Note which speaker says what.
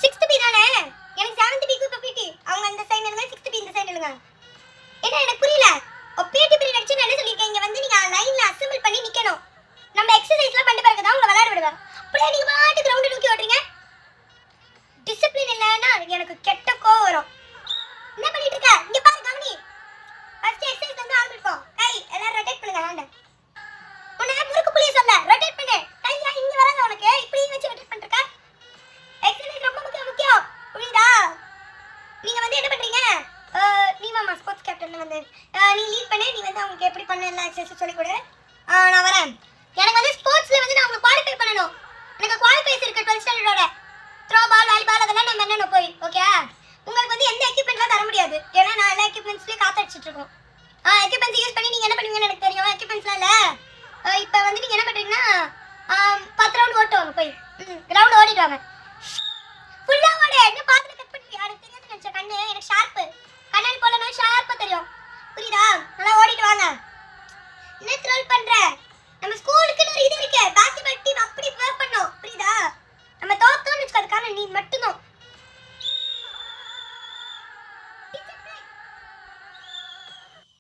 Speaker 1: 6th B தானே, எனக்கு 7th பிக்கு இப்ப பிடி. அவங்க இந்த சைடு நில்லுங்க, 6th பி இந்த சைடு நில்லுங்க. என்ன எனக்கு புரியல. பிடி பீரியட் அடிச்சு நான் என்ன சொல்லிருக்கேன், இங்க வந்து நீங்க லைன்ல அசெம்பிள் பண்ணி நிக்கணும். நம்ம எக்சர்சைஸ்லாம் பண்ணிட்டு பிறகு தான் உங்களை விளையாட விடுவேன். அப்படியே நீங்க பாட்டு கிரவுண்ட் தூக்கி ஓடுறீங்க. டிசிப்ளின் இல்லைன்னா எனக்கு கெட்ட கோவம் வரும். என்ன பண்ணிட்டு இருக்க? இங்க பாரு கவனி. ஃபர்ஸ்ட் எக்சர்சைஸ் வந்து ஆரம்பிப்போம். கை எல்லாரும் ரொட்டேட் பண்ணுங்க ஹேண்ட். உன்னை முறுக்கு புளிய சொல்ல ரொட்டேட் பண்ணு. கையா இங்க வராத உனக்கு. இப்படி வச்சு ரொட்டேட் பண்ணிட்டு இருக்க. எக்சர்சைஸ் ரொம்ப முக்கியம். புரியுதா? நீங்க வந்து என்ன பண்றீங்க? நீ மாமா ஸ்போர்ட்ஸ் கேப்டன் வந்து நீ லீட் பண்ணு. நீ வந்து அவங்களுக்கு எப்படி பண்ண எல்லா எக்சர்சைஸ் சொல்லி கொடு. நான் வரேன். எனக்கு வந்து ஸ்போர்ட்ஸ்ல வந்து நான் உங்களுக்கு குவாலிஃபை பண்ணனும். எனக்கு குவாலிஃபைஸ் இருக்கு 12th ஸ்டாண்டர்டோட. த்ரோ பால், வாலிபால் அதெல்லாம் நான் பண்ணனும் போய். ஓகே? உங்களுக்கு வந்து எந்த எக்யூப்மென்ட்லாம் தர முடியாது. ஏன்னா நான் எல்லா எக்யூப்மென்ட்ஸ்லயே காத்து அடிச்சிட்டு இருக்கோம். எக்யூப்மென்ட்ஸ் யூஸ் பண்ணி நீங்க என்ன பண்ணுவீங்கன்னு எனக்கு தெரியும். எக்யூப்மென்ட்ஸ்லாம் இல்ல. இப்போ வந்து நீங்க என்ன பண்றீங்கன்னா 10 ரவுண்ட் ஓட்டுவாங்க போய். கிரவுண்ட் ஓடிடுவாங்க. ஃபுல்லா ஓடு. என்ன பாத்து கட் பண்ணி எனக்கு தெரியாது நினைச்ச கண்ணு எனக்கு ஷார்ப்.